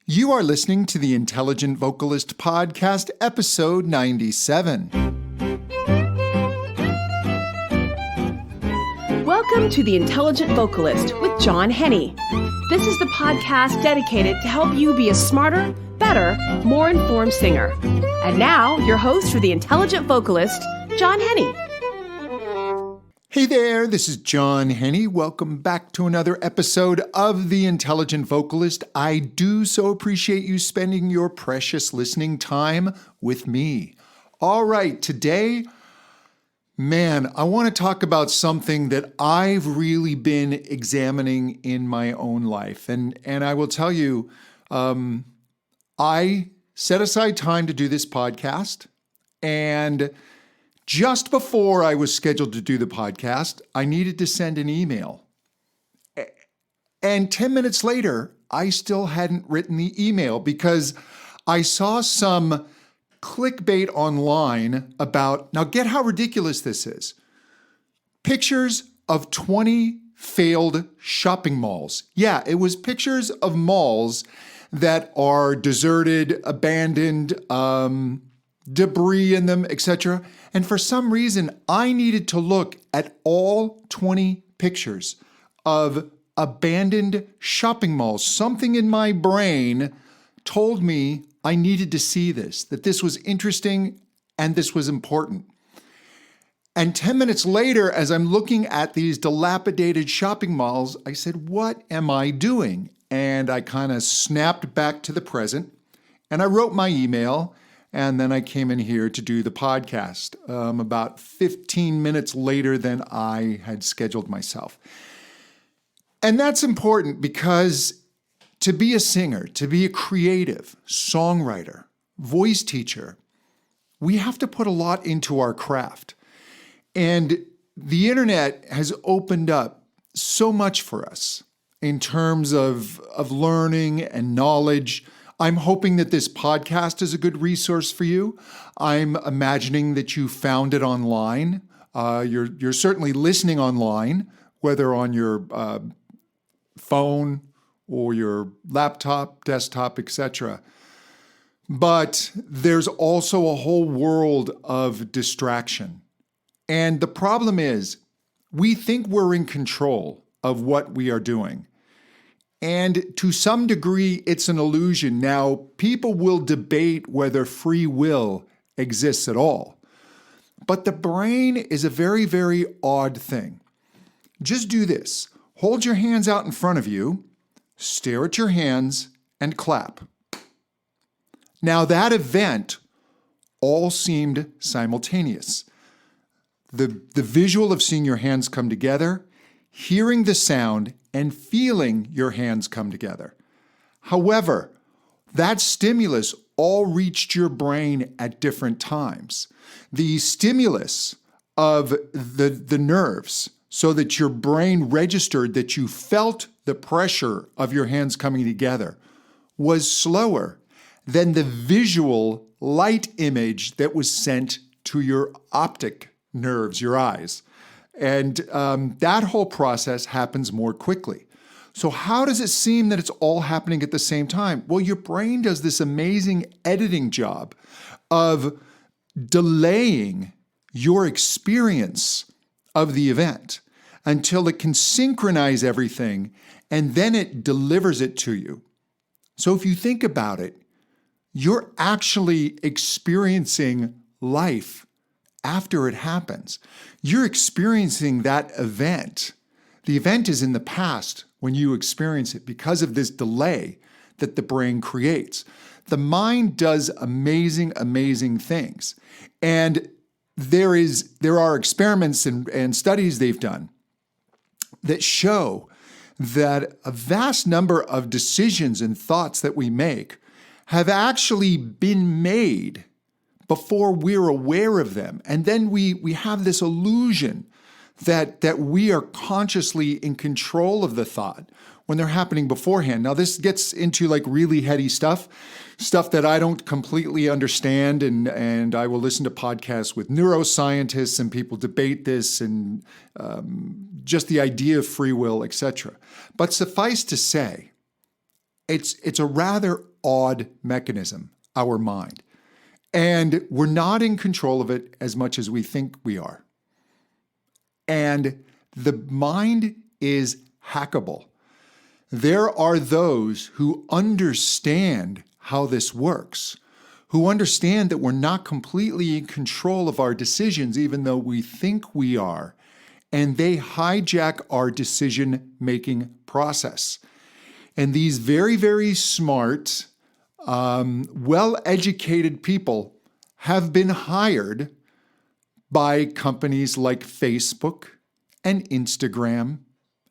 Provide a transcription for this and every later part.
You are listening to the Intelligent Vocalist Podcast, episode 97. Welcome to The Intelligent Vocalist with John Henny. This is the podcast dedicated to help you be a smarter, better, more informed singer. And now, your host for The Intelligent Vocalist, John Henny. Hey there, this is John Henny. Welcome back to another episode of The Intelligent Vocalist. I do so appreciate you spending your precious listening time with me. All right, today, I want to talk about something that I've really been examining in my own life. And I will tell you, I set aside time to do this podcast, and just before I was scheduled to do the podcast, I needed to send an email. And 10 minutes later, I still hadn't written the email because I saw some clickbait online about, now get how ridiculous this is, pictures of 20 failed shopping malls. Yeah, it was pictures of malls that are deserted, abandoned, debris in them, etc. And for some reason, I needed to look at all 20 pictures of abandoned shopping malls. Something in my brain told me I needed to see this, that this was interesting and this was important. And 10 minutes later, as I'm looking at these dilapidated shopping malls, I said, what am I doing? And I kind of snapped back to the present and I wrote my email. And then I came in here to do the podcast about 15 minutes later than I had scheduled myself. And that's important because to be a singer, to be a creative, songwriter, voice teacher, we have to put a lot into our craft. And the internet has opened up so much for us in terms of learning and knowledge. I'm hoping that this podcast is a good resource for you. I'm imagining that you found it online. You're certainly listening online, whether on your phone or your laptop, desktop, etc. But there's also a whole world of distraction. And the problem is, we think we're in control of what we are doing. And to some degree, it's an illusion. Now, people will debate whether free will exists at all. But the brain is a very, very odd thing. Just do this. Hold your hands out in front of you, stare at your hands, and clap. Now, that event all seemed simultaneous. The visual of seeing your hands come together, hearing the sound, and feeling your hands come together. However, that stimulus all reached your brain at different times. The stimulus of the nerves, so that your brain registered that you felt the pressure of your hands coming together, was slower than the visual light image that was sent to your optic nerves, your eyes. And that whole process happens more quickly. So how does it seem that it's all happening at the same time? Well, your brain does this amazing editing job of delaying your experience of the event until it can synchronize everything, and then it delivers it to you. So if you think about it, you're actually experiencing life after it happens. You're experiencing that event. The event is in the past when you experience it because of this delay that the brain creates. The mind does amazing, amazing things. And there are experiments and studies they've done that show that a vast number of decisions and thoughts that we make have actually been made before we're aware of them. And then we have this illusion that we are consciously in control of the thought when they're happening beforehand. Now, this gets into like really heady stuff that I don't completely understand, and I will listen to podcasts with neuroscientists and people debate this and just the idea of free will, etc. But suffice to say, it's a rather odd mechanism, our mind. And we're not in control of it as much as we think we are. And the mind is hackable. There are those who understand how this works, who understand that we're not completely in control of our decisions, even though we think we are. And they hijack our decision-making process. And these very, very smart, well-educated people have been hired by companies like Facebook and Instagram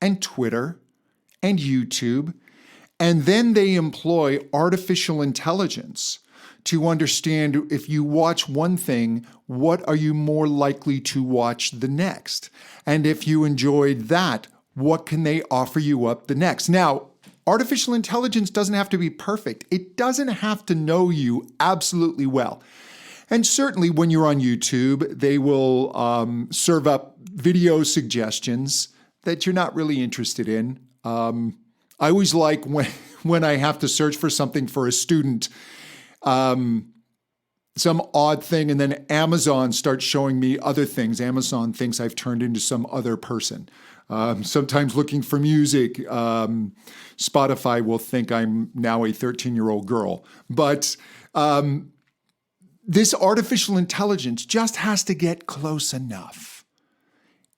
and Twitter and YouTube, and then they employ artificial intelligence to understand if you watch one thing, what are you more likely to watch the next? And if you enjoyed that, what can they offer you up the next? Now, artificial intelligence doesn't have to be perfect. It doesn't have to know you absolutely well. And certainly when you're on YouTube, they will serve up video suggestions that you're not really interested in. I always like when I have to search for something for a student, some odd thing, and then Amazon starts showing me other things. Amazon thinks I've turned into some other person. Sometimes looking for music, Spotify will think I'm now a 13-year-old girl. But this artificial intelligence just has to get close enough.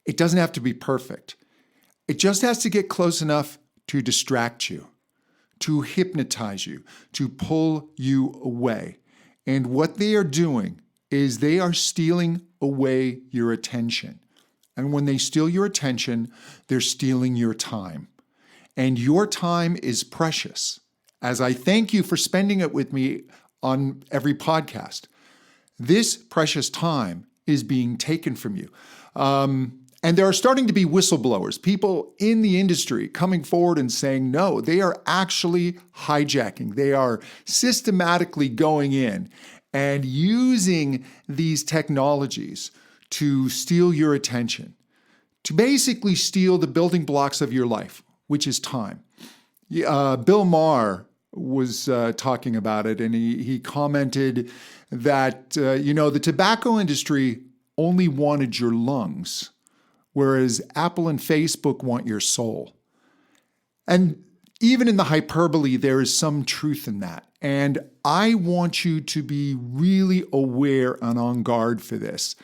It doesn't have to be perfect. It just has to get close enough to distract you, to hypnotize you, to pull you away. And what they are doing is they are stealing away your attention. And when they steal your attention, they're stealing your time. And your time is precious. As I thank you for spending it with me on every podcast, this precious time is being taken from you. And there are starting to be whistleblowers, people in the industry coming forward and saying, no, they are actually hijacking. They are systematically going in and using these technologies to steal your attention, to basically steal the building blocks of your life, which is time. Bill Maher was talking about it, and he commented that, the tobacco industry only wanted your lungs, whereas Apple and Facebook want your soul. And even in the hyperbole, there is some truth in that. And I want you to be really aware and on guard for this,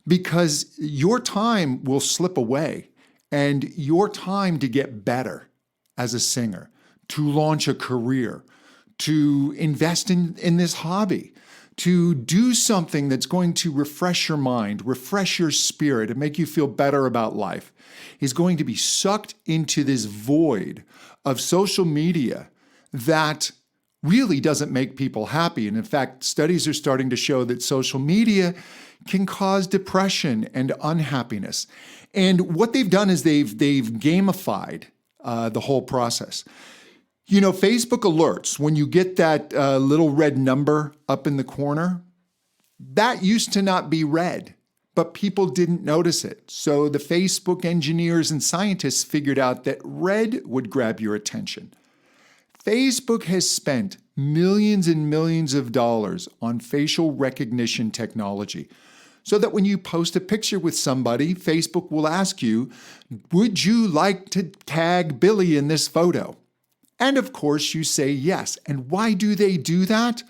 because your time will slip away, and your time to get better as a singer, to launch a career, to invest in this hobby, to do something that's going to refresh your mind, refresh your spirit, and make you feel better about life, is going to be sucked into this void of social media that really doesn't make people happy. And in fact, studies are starting to show that social media can cause depression and unhappiness. And what they've done is they've gamified the whole process. Facebook alerts, when you get that little red number up in the corner, that used to not be red, but people didn't notice it. So the Facebook engineers and scientists figured out that red would grab your attention. Facebook has spent millions and millions of dollars on facial recognition technology, so that when you post a picture with somebody, Facebook will ask you, would you like to tag Billy in this photo? And of course, you say yes. And why do they do that?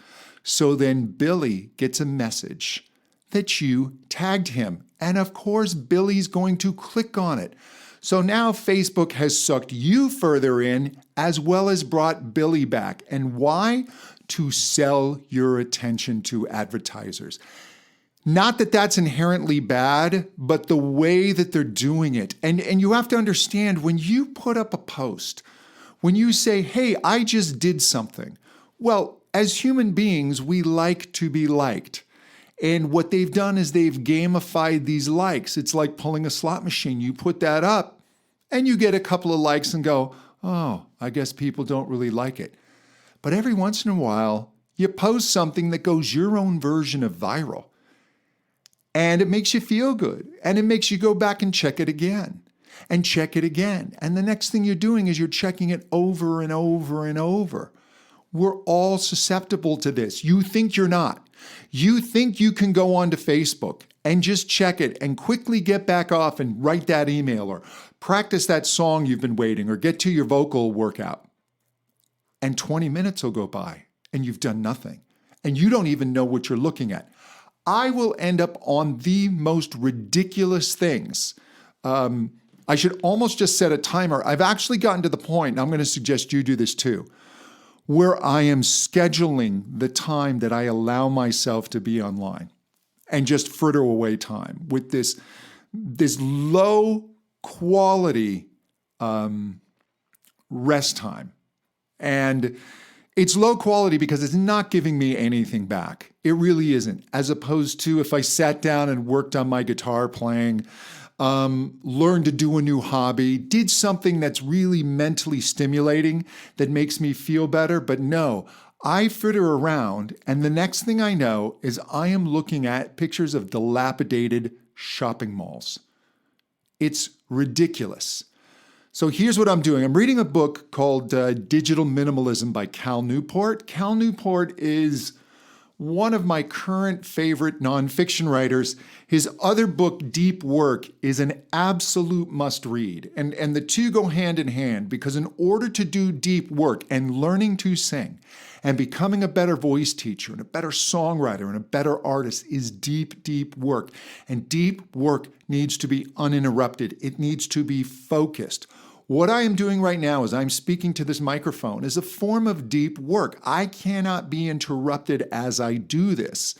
So then Billy gets a message that you tagged him. And of course, Billy's going to click on it. So now Facebook has sucked you further in, as well as brought Billy back. And why? To sell your attention to advertisers. Not that that's inherently bad, but the way that they're doing it. And you have to understand, when you put up a post, when you say, hey, I just did something, well, as human beings, we like to be liked. And what they've done is they've gamified these likes. It's like pulling a slot machine. You put that up and you get a couple of likes and go, oh, I guess people don't really like it. But every once in a while, you post something that goes your own version of viral. And it makes you feel good. And it makes you go back and check it again. And check it again. And the next thing you're doing is you're checking it over and over and over. We're all susceptible to this. You think you're not. You think you can go onto Facebook and just check it and quickly get back off and write that email or practice that song you've been waiting or get to your vocal workout. And 20 minutes will go by and you've done nothing. And you don't even know what you're looking at. I will end up on the most ridiculous things. I should almost just set a timer. I've actually gotten to the point, and I'm going to suggest you do this too, where I am scheduling the time that I allow myself to be online and just fritter away time with this low quality rest time. And it's low quality because it's not giving me anything back. It really isn't. As opposed to if I sat down and worked on my guitar playing, learned to do a new hobby, did something that's really mentally stimulating that makes me feel better. But no, I fritter around, and the next thing I know is I am looking at pictures of dilapidated shopping malls. It's ridiculous. So here's what I'm doing. I'm reading a book called Digital Minimalism by Cal Newport. Cal Newport is one of my current favorite nonfiction writers. His other book, Deep Work, is an absolute must read. And the two go hand in hand because in order to do deep work and learning to sing and becoming a better voice teacher and a better songwriter and a better artist is deep, deep work. And deep work needs to be uninterrupted. It needs to be focused. What I am doing right now as I'm speaking to this microphone is a form of deep work. I cannot be interrupted as I do this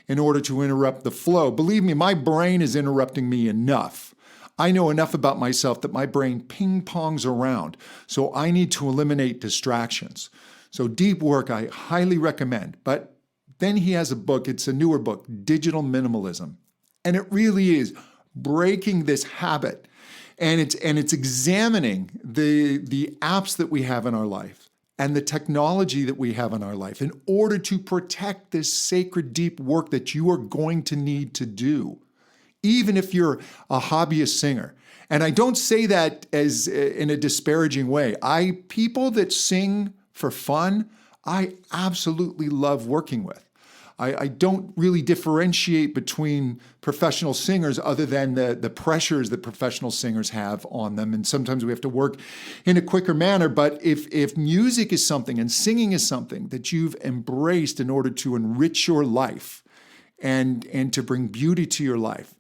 in order to interrupt the flow. Believe me, my brain is interrupting me enough. I know enough about myself that my brain ping-pongs around, so I need to eliminate distractions. So deep work, I highly recommend. But then he has a book, it's a newer book, Digital Minimalism. And it really is breaking this habit. And it's examining the apps that we have in our life and the technology that we have in our life in order to protect this sacred deep work that you are going to need to do, even if you're a hobbyist singer. And I don't say that as in a disparaging way. People that sing for fun, I absolutely love working with. I don't really differentiate between professional singers other than the pressures that professional singers have on them. And sometimes we have to work in a quicker manner. But if music is something and singing is something that you've embraced in order to enrich your life and to bring beauty to your life,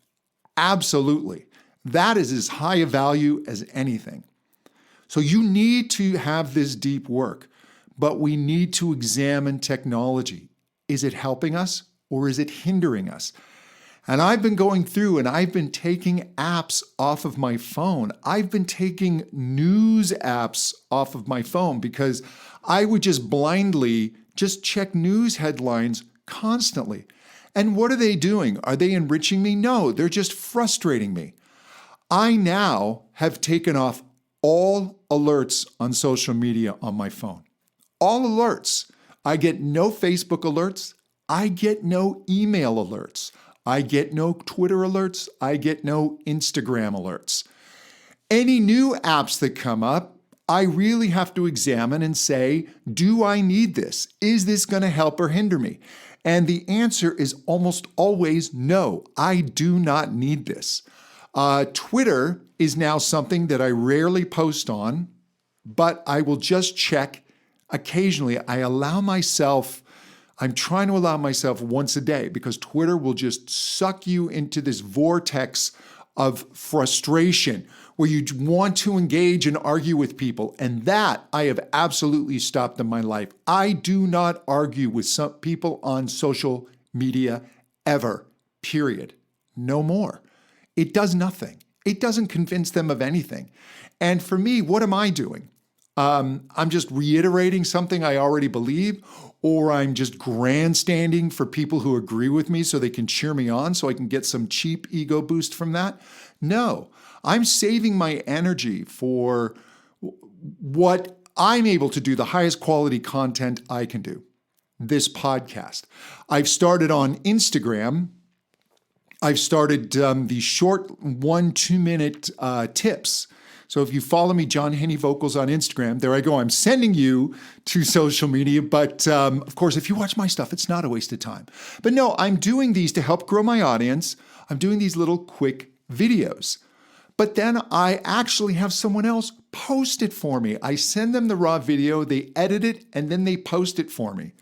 absolutely. That is as high a value as anything. So you need to have this deep work, but we need to examine technology. Is it helping us or is it hindering us? And I've been going through and I've been taking apps off of my phone. I've been taking news apps off of my phone because I would just blindly just check news headlines constantly. And what are they doing? Are they enriching me? No, they're just frustrating me. I now have taken off all alerts on social media on my phone. All alerts. I get no Facebook alerts. I get no email alerts. I get no Twitter alerts. I get no Instagram alerts. Any new apps that come up, I really have to examine and say, do I need this? Is this going to help or hinder me? And the answer is almost always no, I do not need this. Twitter is now something that I rarely post on, but I will just check occasionally. I'm trying to allow myself once a day because Twitter will just suck you into this vortex of frustration where you want to engage and argue with people. And that I have absolutely stopped in my life. I do not argue with some people on social media ever, period. No more. It does nothing. It doesn't convince them of anything. And for me, what am I doing? I'm just reiterating something I already believe, or I'm just grandstanding for people who agree with me so they can cheer me on so I can get some cheap ego boost from that. No, I'm saving my energy for what I'm able to do, the highest quality content I can do, this podcast. I've started on Instagram. I've started the short 1-2 minute tips. So if you follow me, John Henny Vocals on Instagram, there I go. I'm sending you to social media. But of course, if you watch my stuff, it's not a waste of time. But no, I'm doing these to help grow my audience. I'm doing these little quick videos. But then I actually have someone else post it for me. I send them the raw video, they edit it, and then they post it for me.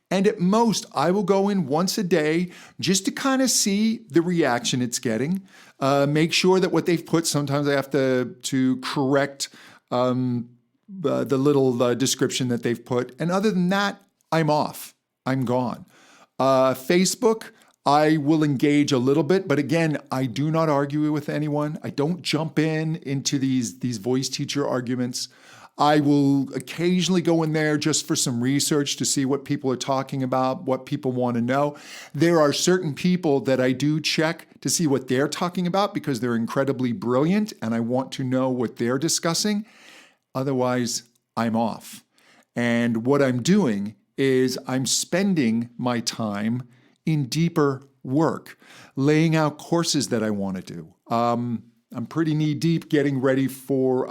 And at most, I will go in once a day just to kind of see the reaction it's getting. Make sure that what they've put, sometimes I have to correct the little description that they've put. And other than that, I'm off. I'm gone. Facebook, I will engage a little bit, but again, I do not argue with anyone. I don't jump into these voice teacher arguments. I will occasionally go in there just for some research to see what people are talking about, what people want to know. There are certain people that I do check to see what they're talking about because they're incredibly brilliant and I want to know what they're discussing. Otherwise, I'm off. And what I'm doing is I'm spending my time in deeper work, laying out courses that I want to do. I'm pretty knee deep getting ready for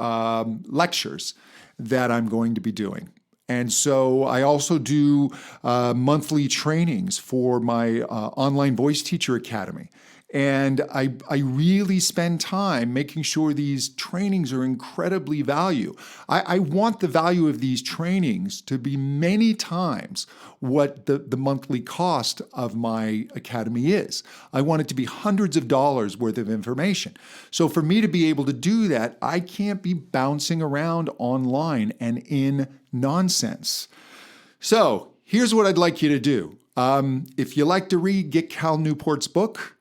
lectures that I'm going to be doing. And so I also do monthly trainings for my online voice teacher academy. And I really spend time making sure these trainings are incredibly valuable. I want the value of these trainings to be many times what the monthly cost of my academy is. I want it to be hundreds of dollars worth of information. So for me to be able to do that, I can't be bouncing around online and in nonsense. So here's what I'd like you to do. If you like to read, get Cal Newport's book,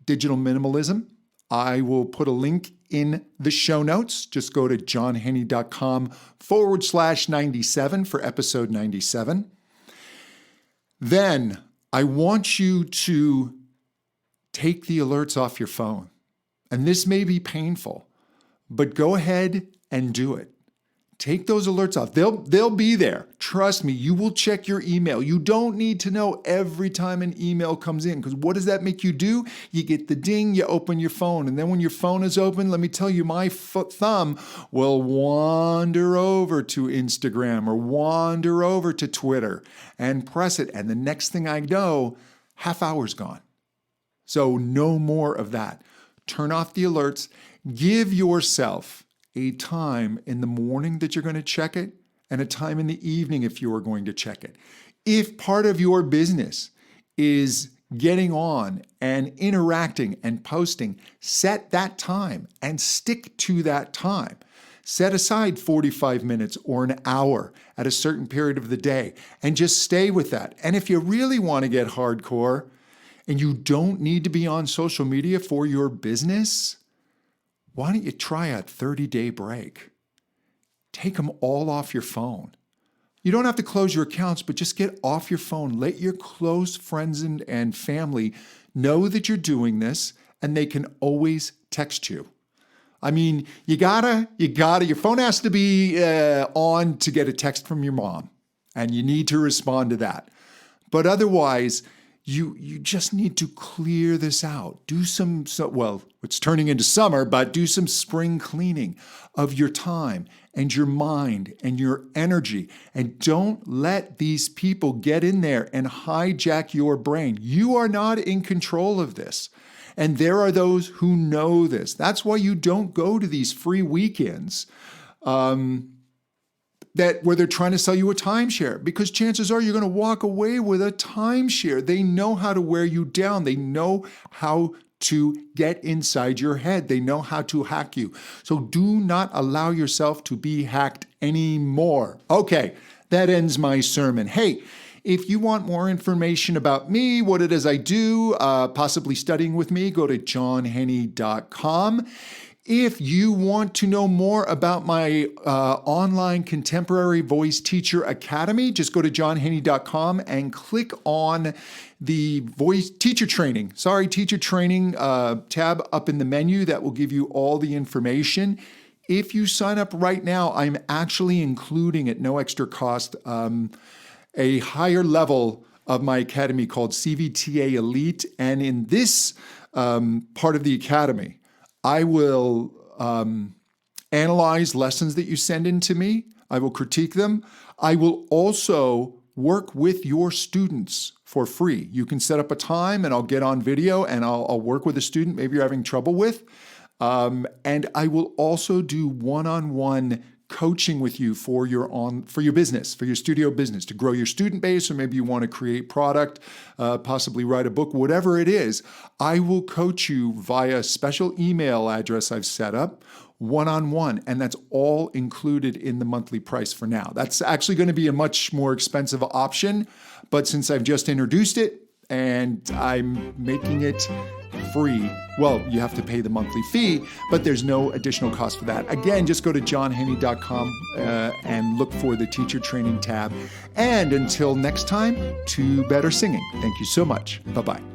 Digital Minimalism. I will put a link in the show notes. Just go to johnhenny.com/97 for episode 97. Then I want you to take the alerts off your phone. And this may be painful, but go ahead and do it. Take those alerts off. They'll be there. Trust me, you will check your email. You don't need to know every time an email comes in, because what does that make you do? You get the ding, you open your phone, and then when your phone is open, let me tell you, my thumb will wander over to Instagram or wander over to Twitter and press it, and the next thing I know, half hour's gone. So no more of that. Turn off the alerts. Give yourself a time in the morning that you're going to check it and a time in the evening if you are going to check it. If part of your business is getting on and interacting and posting, set that time and stick to that time. Set aside 45 minutes or an hour at a certain period of the day and just stay with that. And if you really want to get hardcore and you don't need to be on social media for your business, why don't you try a 30-day break? Take them all off your phone. You don't have to close your accounts, but just get off your phone. Let your close friends and family know that you're doing this, and they can always text you. I mean, you gotta, your phone has to be on to get a text from your mom, and you need to respond to that. But otherwise, you just need to clear this out. Do well, it's turning into summer, but do some spring cleaning of your time and your mind and your energy. And don't let these people get in there and hijack your brain. You are not in control of this. And there are those who know this. That's why you don't go to these free weekends where they're trying to sell you a timeshare, because chances are you're going to walk away with a timeshare. They know how to wear you down. They know how to get inside your head. They know how to hack you. So do not allow yourself to be hacked anymore. Okay, that ends my sermon. Hey, if you want more information about me, what it is I do, possibly studying with me, go to johnhenny.com. If you want to know more about my online contemporary voice teacher academy, just go to johnhenny.com and click on the voice teacher training tab up in the menu. That will give you all the information. If you sign up right now, I'm actually including at no extra cost a higher level of my academy called CVTA Elite. And in this part of the academy, I will analyze lessons that you send in to me. I will critique them. I will also work with your students for free. You can set up a time and I'll get on video and I'll work with a student maybe you're having trouble with. And I will also do one-on-one coaching with you for your business, for your studio business, to grow your student base, or maybe you want to create product, possibly write a book, whatever it is. I will coach you via a special email address I've set up, one-on-one, and that's all included in the monthly price for now. That's actually going to be a much more expensive option, but since I've just introduced it and I'm making it free, well, you have to pay the monthly fee, but there's no additional cost for that. Again, just go to johnhenny.com and look for the teacher training tab. And until next time, to better singing. Thank you so much. Bye-bye.